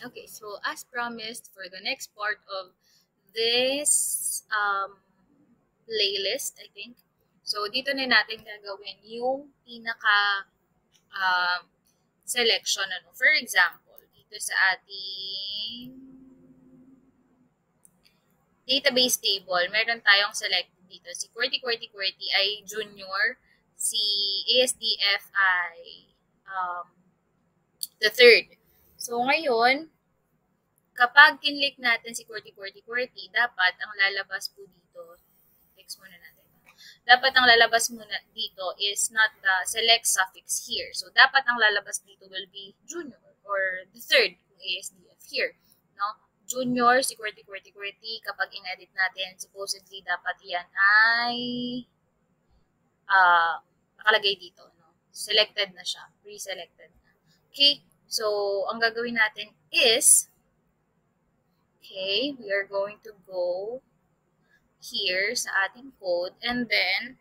Okay, so as promised, for the next part of this playlist, I think. So, dito na natin gagawin yung pinaka um, selection. Ano? For example, dito sa ating database table, meron tayong select dito. Si QWERTY ay junior, si ASDF ay um, the third. So, ngayon, kapag kinlik natin si QWERTY, dapat ang lalabas po dito, fix muna natin. Dapat ang lalabas muna dito is not the select suffix here. So, dapat ang lalabas dito will be junior or the third kung ASDF here. No? Junior, si QWERTY, kapag in-edit natin, supposedly dapat yan ay nakalagay dito. No? Selected na siya. Pre-selected na. Okay? So, ang gagawin natin is, okay, we are going to go here sa ating code and then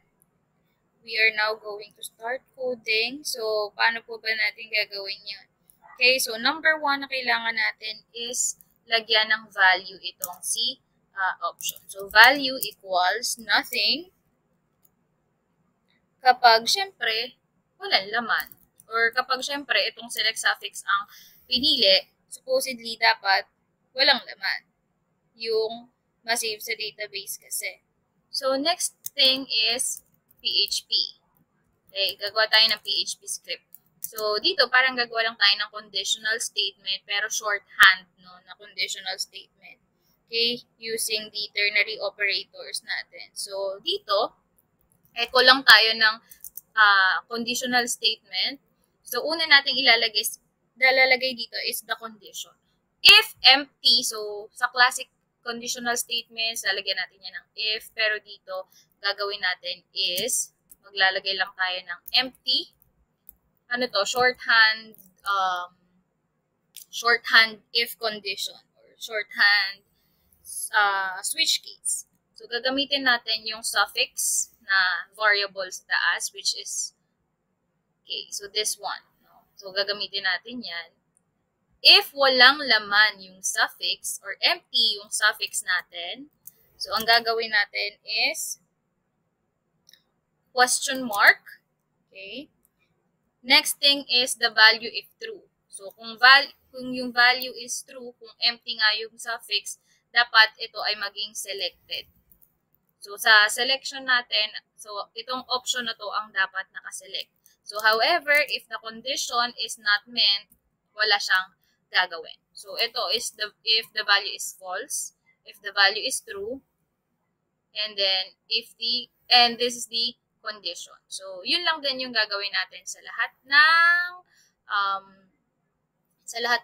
we are now going to start coding. So, paano po ba natin gagawin yun? Okay, so number 1 na kailangan natin is lagyan ng value itong si option. So, value equals nothing kapag syempre walang laman. Or kapag syempre itong select suffix ang pinili, supposedly dapat walang laman yung ma-save sa database kasi. So, next thing is PHP. Okay, gagawa tayo ng PHP script. So, dito parang gagawa lang tayo ng conditional statement pero shorthand no, na conditional statement. Okay, using the ternary operators natin. So, dito, echo lang tayo ng conditional statement. So, una nating ilalagay dito is the condition. If empty, so sa classic conditional statements, lalagyan natin yan ng if, pero dito, gagawin natin is, maglalagay lang tayo ng empty, ano to, shorthand if condition, or shorthand switch case. So, gagamitin natin yung suffix na variable sa taas, which is, okay, so this one. No? So, gagamitin natin yan. If walang laman yung suffix or empty yung suffix natin, so ang gagawin natin is question mark. Okay? Next thing is the value if true. So kung yung value is true, kung empty nga yung suffix, dapat ito ay maging selected. So sa selection natin, so itong option na to ang dapat nakaselect. So however, if the condition is not met, wala siyang gagawin. So, ito is if the value is false, if the value is true, and then this is the condition. So, yun lang din yung gagawin natin sa lahat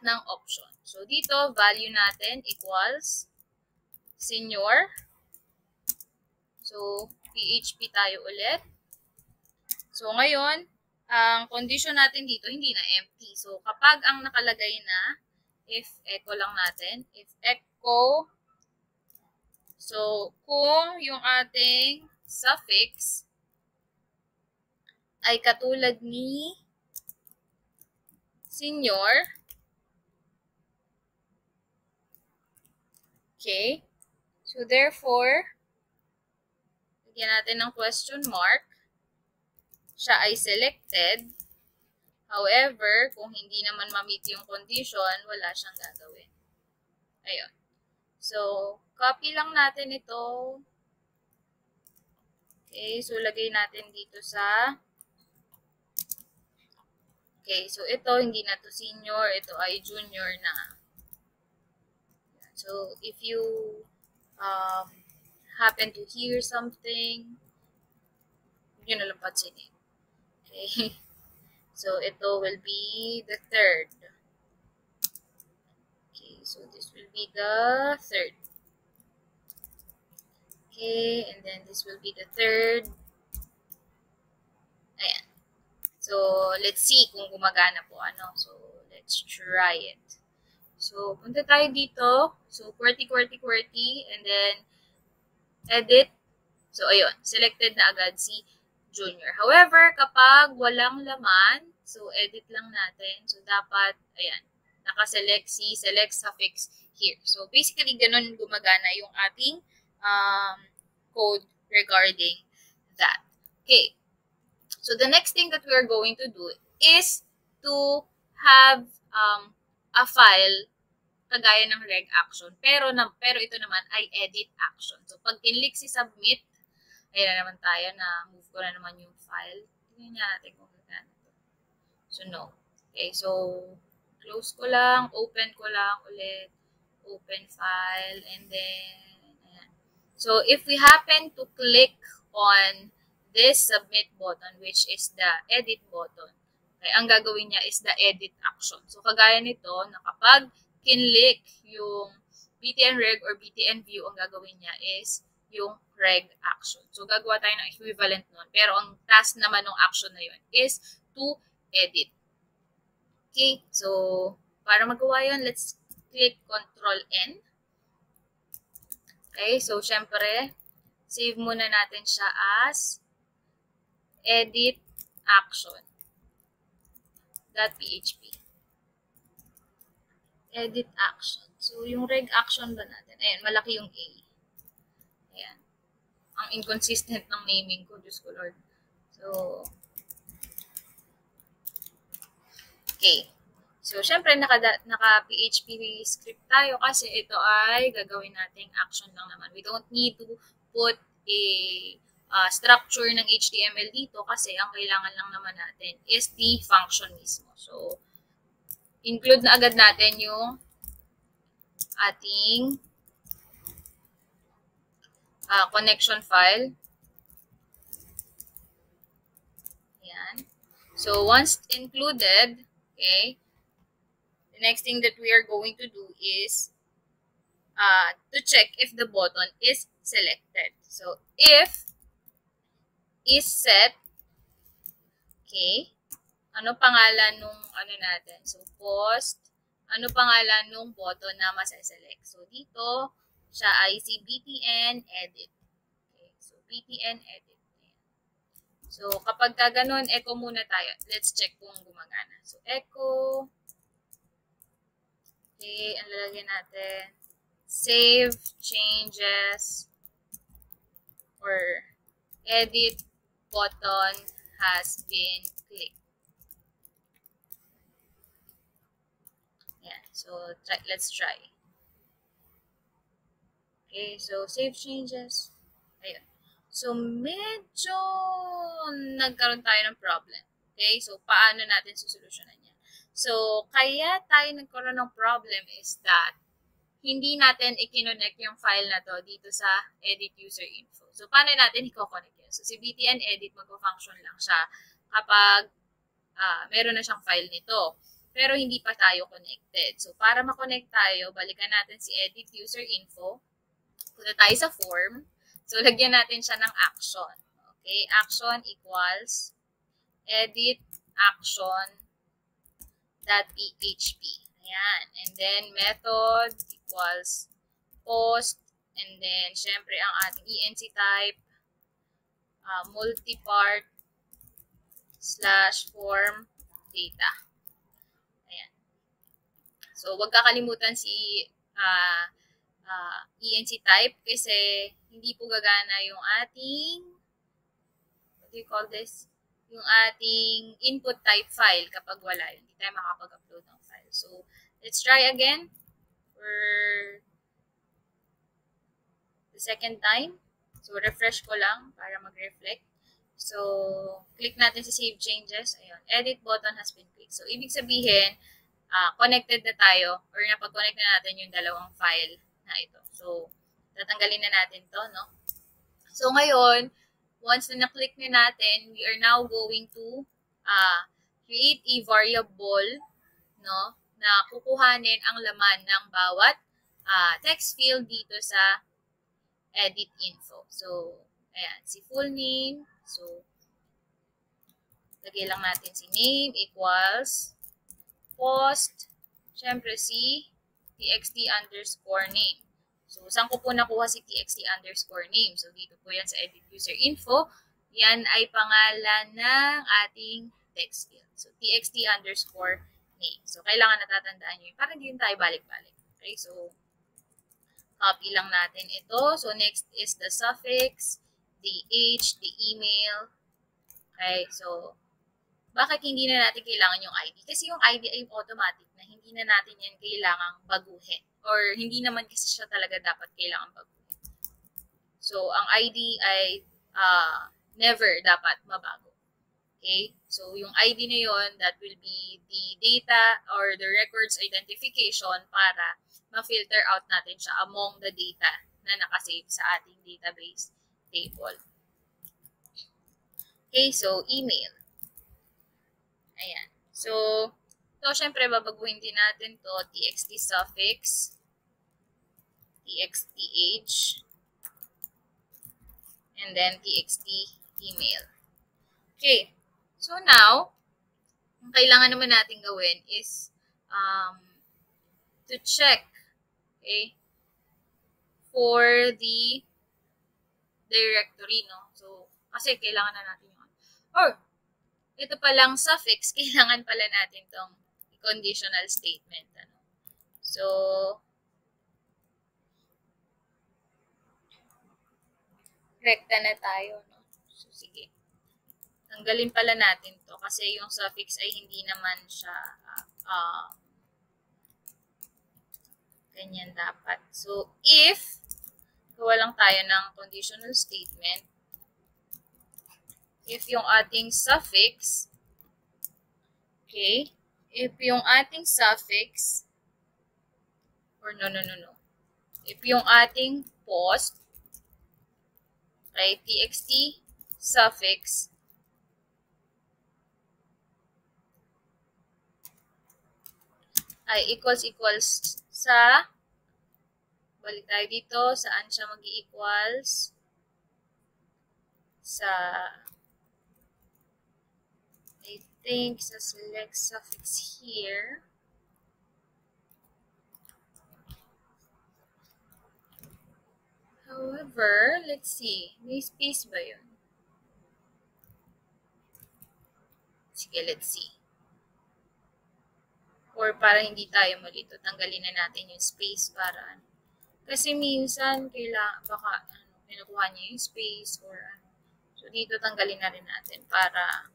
ng option. So, dito, value natin equals senior. So, PHP tayo ulit. So, ngayon, ang condition natin dito, hindi na empty. So, kapag ang nakalagay na, if echo lang natin, if echo, so, kung yung ating suffix ay katulad ni senior, okay, so therefore, lagyan natin ng question mark, siya ay selected. However, kung hindi naman ma-meet yung condition, wala siyang gagawin. Ayun. So, copy lang natin ito. Okay, so lagay natin dito sa okay, so ito hindi na to senior, ito ay junior na. So, if you happen to hear something, yun na lang pansinin. Okay. So, ito will be the third. Okay, so this will be the third. Okay, and then this will be the third. Ayan. So, let's see kung gumagana po. Ano? So, let's try it. So, punta tayo dito. So, QWERTY, and then edit. So, ayun. Selected na agad si junior. However, kapag walang laman, so edit lang natin. So, dapat, ayan. nakaselect si select suffix here. So, basically, ganun gumagana yung ating code regarding that. Okay. So, the next thing that we are going to do is to have a file kagaya ng reg action. Pero ito naman ay edit action. So, pag kinlik si submit, ayan na naman tayo na move ko na naman yung file. Tingnan natin kung gagana ito. So, no. Okay, so, close ko lang, open ko lang ulit, open file, and then, ayan. So, if we happen to click on this submit button, which is the edit button, okay, ang gagawin niya is the edit action. So, kagaya nito, na kapag kinlik yung btn reg or btn view, ang gagawin niya is yung reg action. So, gagawa tayo ng equivalent nun. Pero, ang task naman ng action na yun is to edit. Okay, so, para magawa yun, let's click Ctrl-N. Okay, so, syempre, save muna natin siya as edit action.php. Edit action. So, yung reg action ba natin? Ayan, malaki yung A. Ayan. Ang inconsistent ng naming ko, Diyos ko Lord. So, okay. So, syempre, naka-PHP script tayo kasi ito ay gagawin nating action lang naman. We don't need to put a structure ng HTML dito kasi ang kailangan lang naman natin is the function mismo. So, include na agad natin yung ating connection file. Ayan. So, once included, okay, the next thing that we are going to do is to check if the button is selected. So, if is set, okay, ano pangalan nung ano natin? So, post, ano pangalan nung button na masa-select? So, dito, siya ay si btn edit. Okay, so, btn edit. So, kapag ka ganun, echo muna tayo. Let's check kung gumagana. So, echo. Okay, ang lalagyan natin. Save changes or edit button has been clicked. Yan. So, let's try. Okay, so save changes. Ayun. So, medyo nagkaroon tayo ng problem. Okay, so paano natin susolusyonan yan? So, kaya tayo nagkaroon ng problem is that hindi natin i-connect yung file na to dito sa edit user info. So, paano natin i-connect yun? So, si btn edit magpo-function lang siya kapag meron na siyang file nito. Pero hindi pa tayo connected. So, para ma-connect tayo, balikan natin si edit user info. Punta tayo sa form. So, lagyan natin siya ng action. Okay, action equals edit action.php. Ayan. And then, method equals post. And then, syempre, ang ating enc type, multipart /form data. Ayan. So, wag kakalimutan si enc type kasi hindi po gagana yung ating, what do you call this? Yung ating input type file kapag wala yun. Hindi tayo makapag-upload ng file. So, let's try again for the second time. So, refresh ko lang para mag-reflect. So, click natin sa save changes. Ayun, edit button has been clicked. So, ibig sabihin, connected na tayo or napag-connect na natin yung dalawang file na ito. So, tatanggalin na natin to, no? So, ngayon, once na na-click na natin, we are now going to create a variable, no, na kukuhanin ang laman ng bawat text field dito sa edit info. So, ayan, si full name. So, lagay lang natin si name equals post, syempre si txt_name. So, saan ko po nakuha si txt_name? So, dito po yan sa edit user info. Yan ay pangalan ng ating text field. So, txt_name. May. So, kailangan natatandaan nyo yun para hindi tayo balik-balik. Okay, so, copy lang natin ito. So, next is the suffix, the age, the email. Okay, so, bakit hindi na natin kailangan yung ID? Kasi yung ID ay automatic na hindi na natin yan kailangang baguhin. Or hindi naman kasi siya talaga dapat kailangan baguhin. So, ang ID ay never dapat mabago. Okay? So, yung ID na yon, that will be the data or the records identification para ma-filter out natin siya among the data na nakasave sa ating database table. Okay, so email. Ayan. So, ito syempre babaguhin din natin to txt suffix, txt age, and then txt email. Okay. So now, ang kailangan naman natin gawin is to check, okay, for the directory, no? So, kasi kailangan na natin yun. Or, ito palang suffix, kailangan pala natin tong conditional statement. Ano? So, rekta na tayo, no? So, sige. Tanggalin pala natin to kasi yung suffix ay hindi naman siya ganyan dapat. So, if gawa lang tayo ng conditional statement, if yung ating suffix, okay, if yung ating suffix, or no, if yung ating post, right, txt suffix, ay equals sa, balik tayo dito, saan siya mag-equals? Sa, I think, sa select suffix here. However, let's see, may space ba yun? Sige, let's see. Or para hindi tayo malito, tanggalin na natin yung space para kasi minsan baka pinukuha niya yung space or so dito tanggalin na rin natin para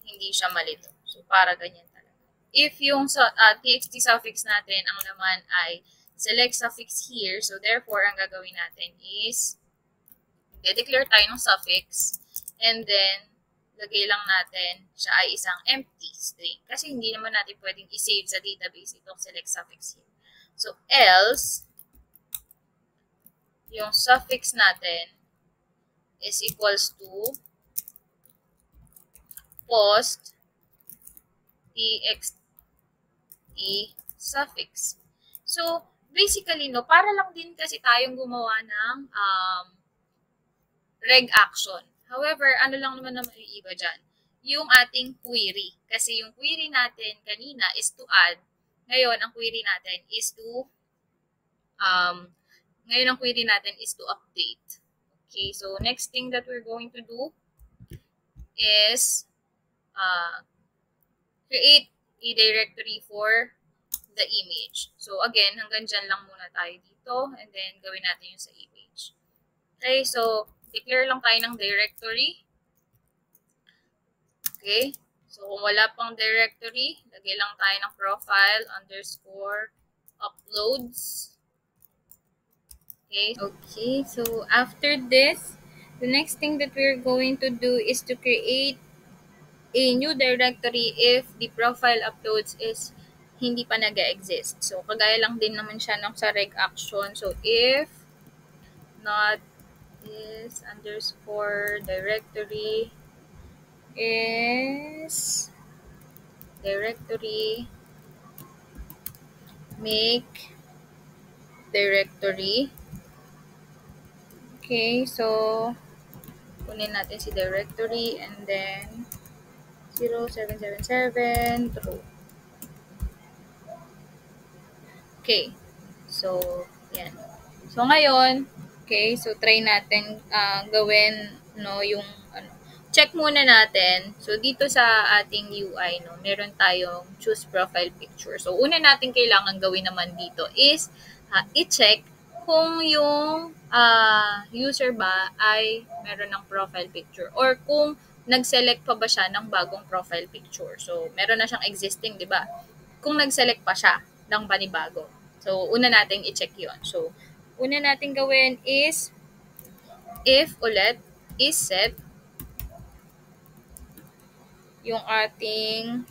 hindi siya malito. So para ganyan talaga. If yung txt suffix natin ang laman ay select suffix here, so therefore ang gagawin natin is i-declare tayo ng suffix and then lagay lang natin siya ay isang empty string. Kasi hindi naman natin pwedeng i-save sa database itong select suffix here. So, else, yung suffix natin is equals to post txt suffix. So, basically, no, para lang din kasi tayong gumawa ng reg action. However, ano lang naman na maiiba dyan? Yung ating query. Kasi yung query natin kanina is to add. Ngayon, ang query natin is to update. Okay, so next thing that we're going to do is create a directory for the image. So again, hanggang dyan lang muna tayo dito and then gawin natin yung sa image. Okay, so declare lang tayo ng directory. Okay, so kung wala pang directory, lagay lang tayo ng profile _ uploads. Okay, so after this, the next thing that we're going to do is to create a new directory if the profile uploads is hindi pa nag-exist. So, kagaya lang din naman siya ng sa reg action. So, if not is _ directory is directory make directory. Okay, so kunin natin si directory and then 0777 true. Okay, so yan. So ngayon, okay, so try natin gawin no yung check muna natin. So, dito sa ating UI, no, meron tayong choose profile picture. So, una natin kailangan gawin naman dito is i-check kung yung user ba ay meron ng profile picture or kung nag-select pa ba siya ng bagong profile picture. So, meron na siyang existing, di ba? Kung nag-select pa siya ng panibago. So, una nating i-check yon. So, una nating gawin is if ulit is set yung ating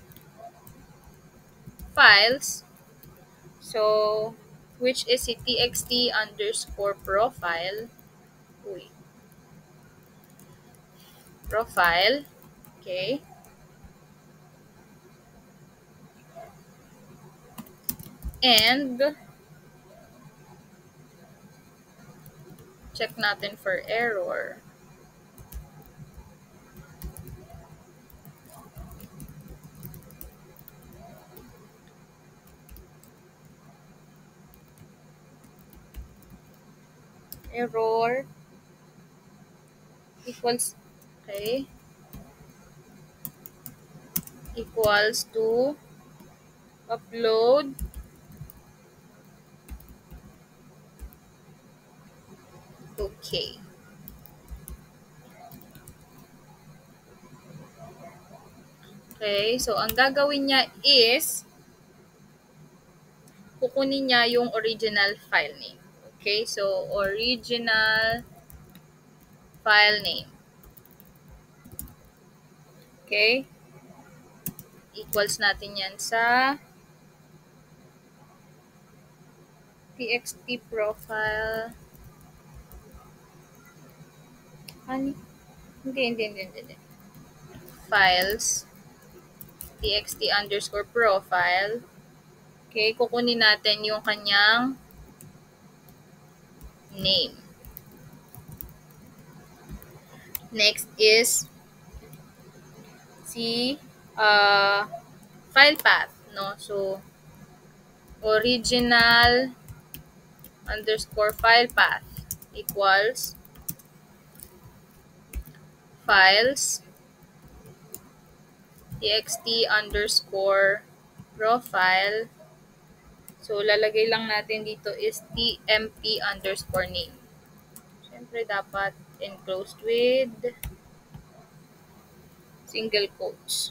files. So, which is si txt underscore profile. Uy. Profile. Okay. And, check natin for error. Error equals, okay, equals to upload okay. Okay, so ang gagawin niya is kukunin niya yung original file name. Okay, so original file name. Okay? Equals natin yan sa txt profile. Ano? Hindi. Files. txt underscore profile. Okay, kukunin natin yung kanyang name. Next is si file path, no? So, original underscore file path equals files txt underscore profile. So, lalagay lang natin dito is tmp underscore name. Siyempre, dapat enclosed with single quotes.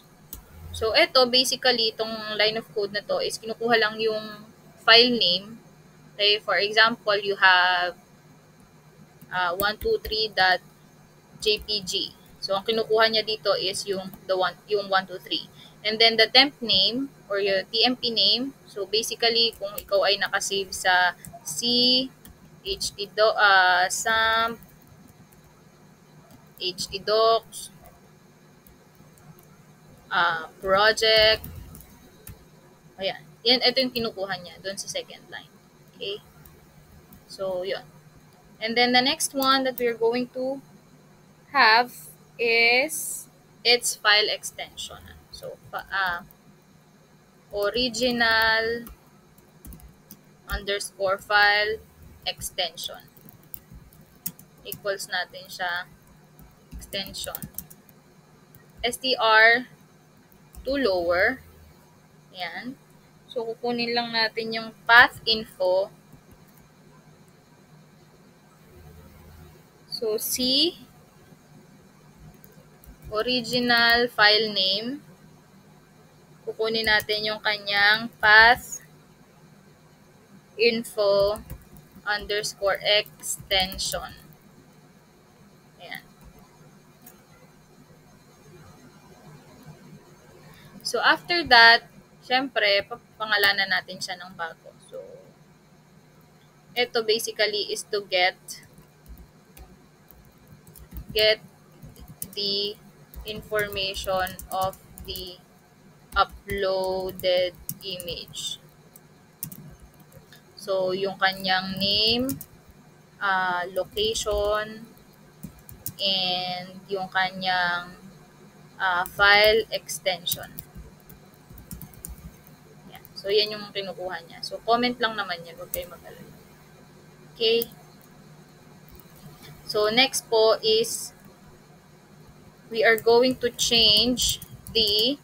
So, ito, basically, itong line of code na to is kinukuha lang yung file name. Okay, for example, you have 123.jpg. So, ang kinukuha niya dito is yung 123. And then, the temp name or your TMP name. So, basically, kung ikaw ay nakasave sa C, SAMP, htdocs, project, ayan. Ito yung kinukuha niya doon sa second line. Okay? So, yun. And then, the next one that we're going to have is its file extension. So, original underscore file extension. Equals natin siya extension. str to lower. Yan. So, kukunin lang natin yung path info. So, C, original file name. Kukunin natin yung kanyang path info underscore extension. Ayan. So, after that, syempre, pangalanan natin siya ng bago. So, ito basically is to get the information of the uploaded image. So, yung kanyang name, location, and yung kanyang file extension. Yan. So, yan yung kinukuha niya. So, comment lang naman yan. Huwag kayo mag-alala. Okay. So, next po is we are going to change the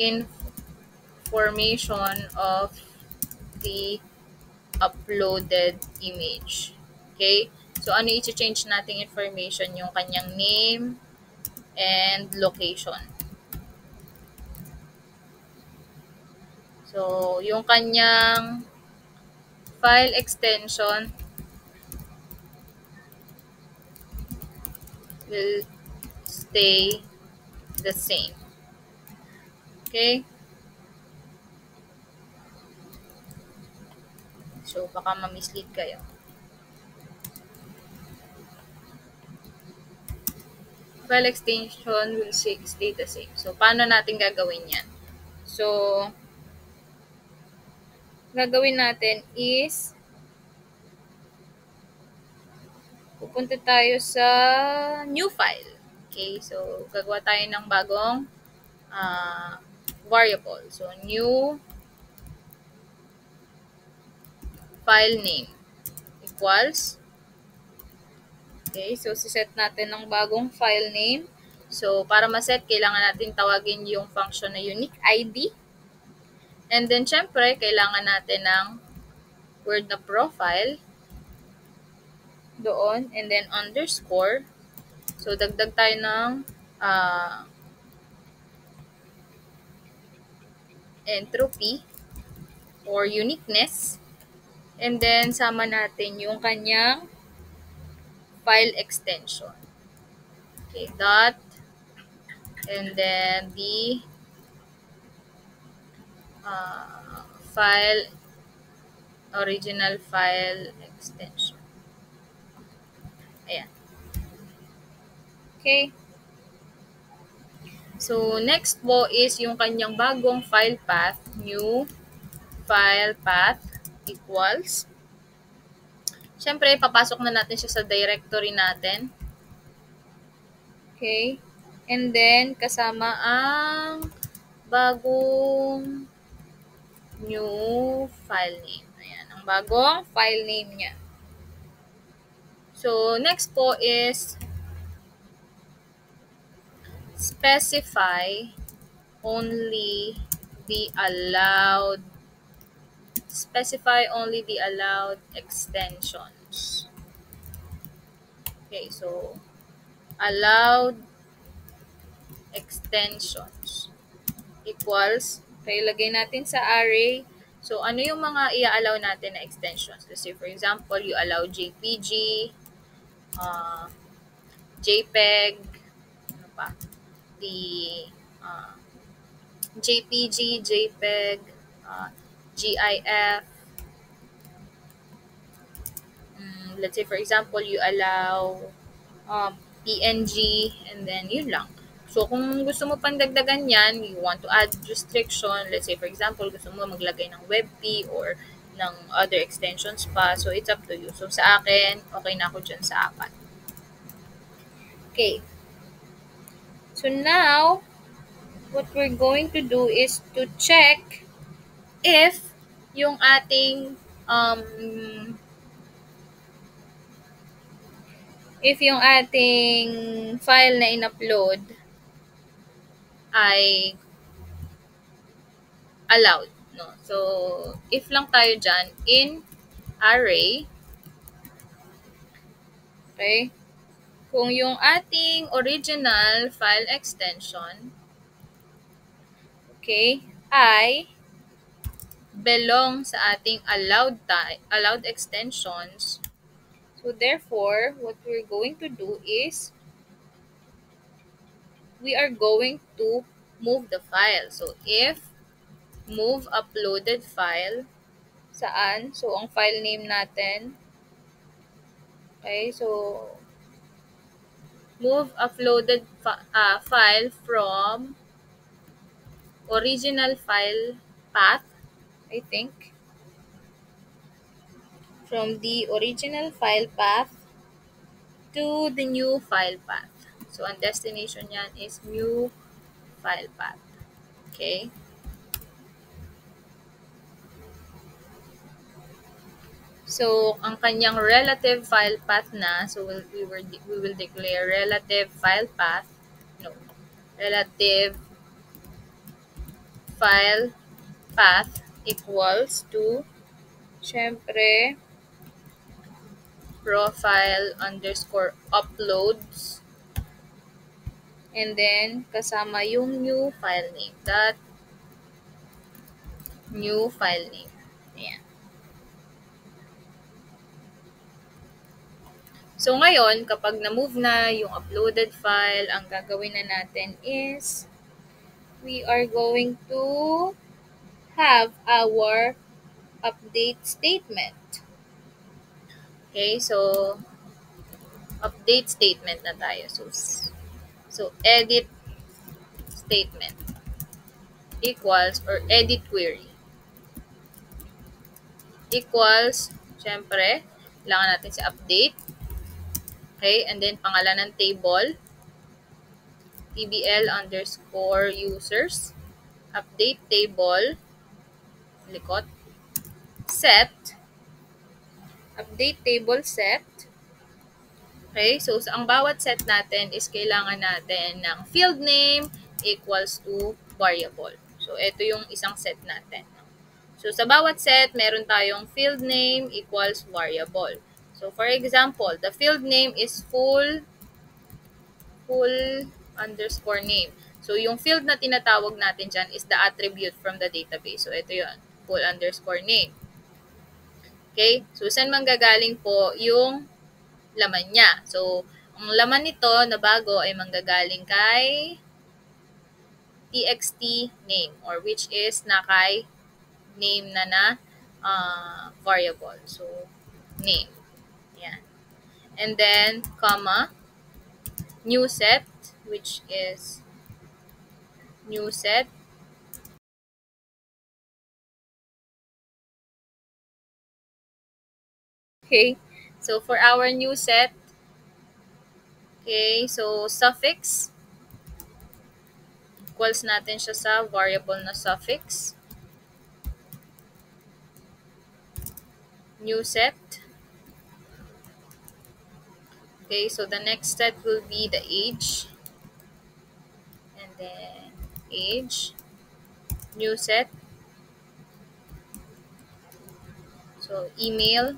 information of the uploaded image. Okay? So, ano i-change nating information? Yung kanyang name and location. So, yung kanyang file extension will stay the same. Okay? So, baka ma-mislead kayo. File extension will stay the same. So, paano natin gagawin yan? So, gagawin natin is pupunta tayo sa new file. Okay? So, gagawa tayo ng bagong variable. So, new file name equals. Okay? So, siset natin ng bagong file name. So, para ma-set, kailangan natin tawagin yung function na unique ID. And then, syempre, kailangan natin ng word na profile doon. And then, underscore. So, dagdag tayo ng entropy or uniqueness. And then, sama natin yung kanyang file extension. Okay, dot. And then, the original file extension. Ayan. Okay. So, next po is yung kanyang bagong file path, new file path equals. Siyempre, papasok na natin siya sa directory natin. Okay. And then, kasama ang bagong new file name. Ayan, ang bagong file name niya. So, next po is specify only the allowed extensions. Okay, so allowed extensions equals, okay, lagay natin sa array. So, ano yung mga i-allow natin na extensions? Let's say, for example, you allow JPG, JPEG, ano pa? JPG, JPEG, GIF. Let's say, for example, you allow PNG, and then yun lang. So, kung gusto mo pang dagdagan yan, you want to add restriction, let's say, for example, gusto mo maglagay ng WebP or ng other extensions pa. So, it's up to you. So, sa akin, okay na ako dyan sa 4. Okay. So, now, what we're going to do is to check if yung ating file na in-upload ay allowed, no? So, if lang tayo dyan, in array, okay, kung yung ating original file extension, okay, ay belong sa ating allowed extensions, so therefore, what we're going to do is we are going to move the file. So, if move uploaded file, saan? So, ang file name natin, okay, so, move uploaded file from original file path, I think. From the original file path to the new file path. So, ang destination yan is new file path. Okay? So, ang kanyang relative file path na, so we will declare relative file path, no, relative file path equals to, syempre, profile underscore uploads, and then kasama yung new file name, that new file name. Ayan. So, ngayon, kapag na-move na yung uploaded file, ang gagawin na natin is we are going to have our update statement. Okay, so update statement na tayo. So edit statement equals, or edit query equals, syempre, kailangan natin si update. Okay, and then pangalan ng table, tbl underscore users, update table, likot, set, update table set. Okay, so ang bawat set natin is kailangan natin ng field name equals to variable. So, ito yung isang set natin. So, sa bawat set, meron tayong field name equals variable. So, for example, the field name is full underscore name. So, yung field na tinatawag natin dyan is the attribute from the database. So, ito yun, full underscore name. Okay, so saan manggagaling po yung laman niya? So, ang laman nito na bago ay manggagaling kay txt name, or which is na kay name na variable. So, name. Yan. And then, comma, new set, which is new set. Okay. So, for our new set, okay, so suffix, equals natin siya sa variable na suffix. New set. Okay, so the next set will be the age. And then age, new set. So email,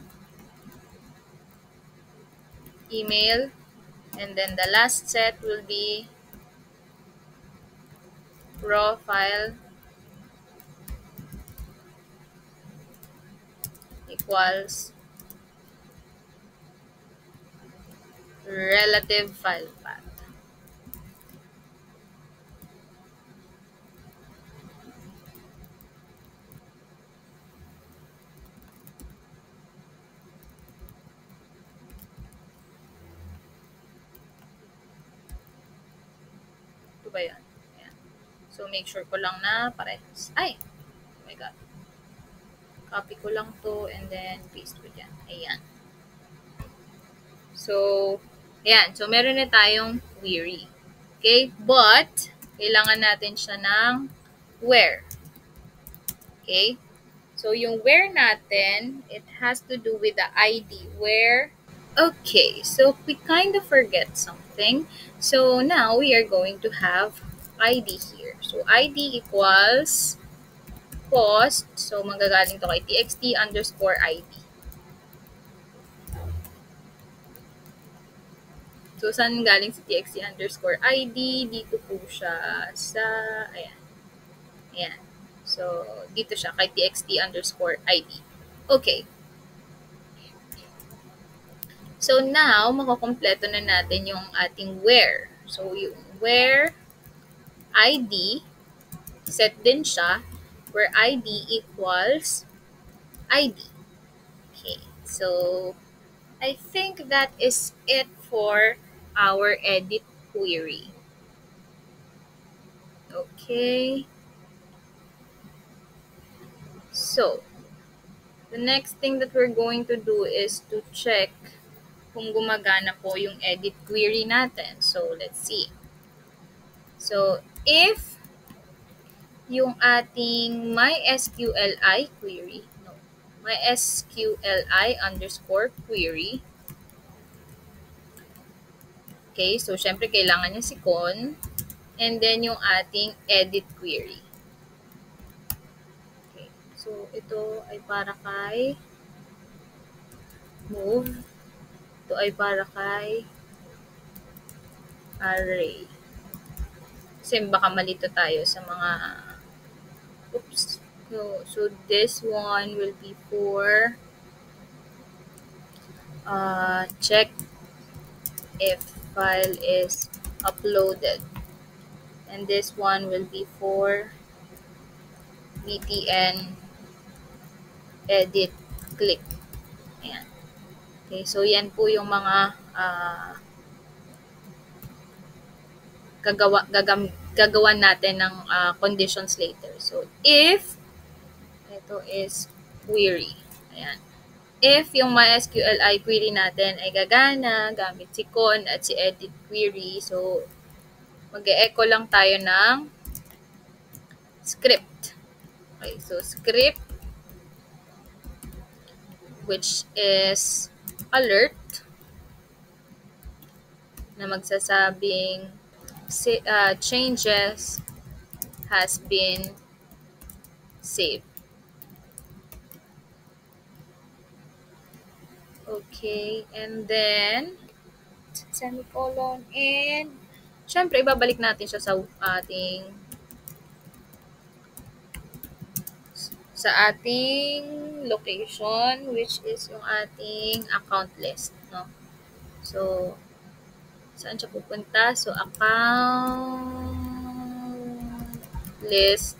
and then the last set will be profile equals relative file path. Ito ba yan? Ayan. So, make sure ko lang na parehas. Ay! Oh my God. Copy ko lang to and then paste ko dyan. Ayan. So, ayan. So, meron na tayong query. Okay? But, kailangan natin siya ng where. Okay? So, yung where natin, it has to do with the ID. Where? Okay, so we kind of forget something. So, now we are going to have ID here. So, ID equals post. So, manggagaling to kay txt underscore ID. So, saan galing si txt underscore ID? Dito po siya sa, ayan. Ayan. So, dito siya kay txt underscore ID. Okay. So, now, makakompleto na natin yung ating where. So, yung where ID, set din siya, where ID equals ID. Okay. So, I think that is it for our edit query. Okay. So, the next thing that we're going to do is to check kung gumagana po yung edit query natin. So, let's see. So, if yung ating MySQLi query, no. mysqli underscore query. Okay, so syempre kailangan niya si con. And then yung ating edit query. Okay, so ito ay para kay move. Ito ay para kay array. Kasi baka malito tayo sa mga oops. So this one will be for check if file is uploaded. And this one will be for btn edit click. Ayan. Okay, so yan po yung mga gagawan natin ng conditions later. So, if, ito is query. Ayan. If yung MySQLi query natin ay gagana gamit si con at si edit query, so mag-e-echo lang tayo ng script. Okay, so script which is alert na magsasabing changes has been saved. Okay, and then semicolon, and syempre ibabalik natin siya sa ating location, which is yung ating account list, no? So saan siya pupunta? So account list.php.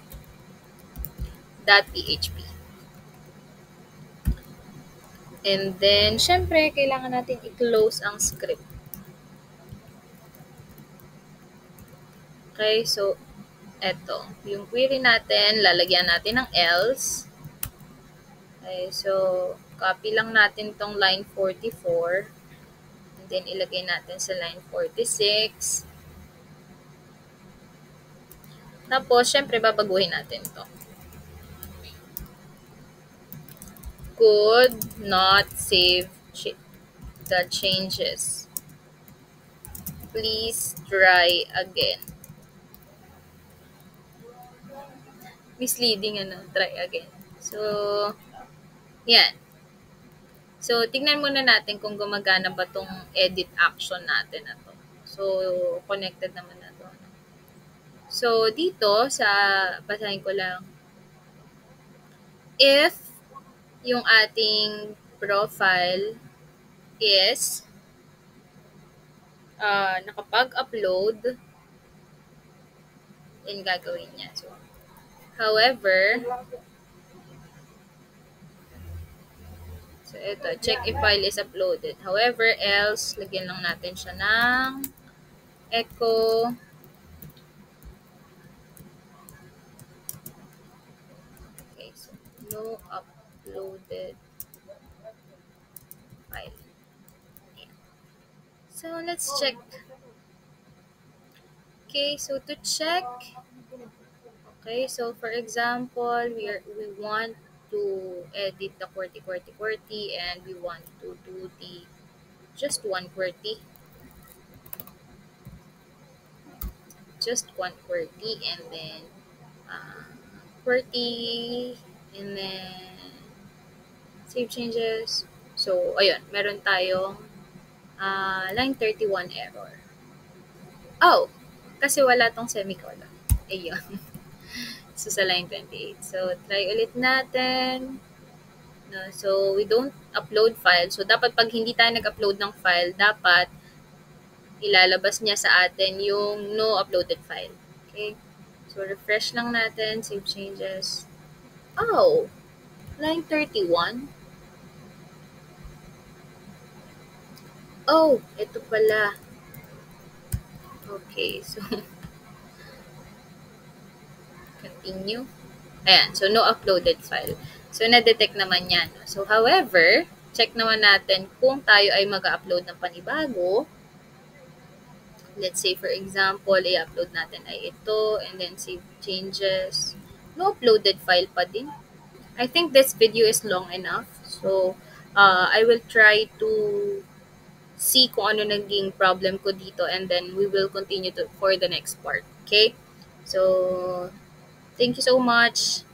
And then syempre kailangan natin i-close ang script. Okay, so eto, yung query natin, lalagyan natin ng else. Okay, so copy lang natin tong line 44. And then ilagay natin sa line 46. Tapos, syempre, babaguhin natin to. Could not save the changes. Please try again. Misleading, try again. So, yan. So, tignan muna natin kung gumagana ba tong edit action natin na to. So, connected naman na to. So, dito, basahin ko lang. If yung ating profile is nakapag-upload, yun gagawin niya. So, however, so ito, check if file is uploaded. However, else, lagyan lang natin siya ng echo okay, so no uploaded file. Yeah. So, let's check. Okay, so to check, okay, so for example, we want to edit the QWERTY and we want to do the just one QWERTY and then QWERTY and then save changes. So, ayun, meron tayong line 31 error. Oh, kasi wala tong semicolon. Ayun. So, sa line 28. So, try ulit natin. No, so, we don't upload file. So, dapat pag hindi tayo nag-upload ng file, dapat ilalabas niya sa atin yung no uploaded file. Okay? So, refresh lang natin. Save changes. Oh! Line 31. Oh! Ito pala. Okay. So, continue. Ayan. So, no uploaded file. So, na-detect naman yan. So, however, check naman natin kung tayo ay mag-upload ng panibago. Let's say, for example, i-upload natin ay ito, and then save changes. No uploaded file pa din. I think this video is long enough. So, I will try to see kung ano naging problem ko dito, and then we will continue to for the next part. Okay? So, thank you so much.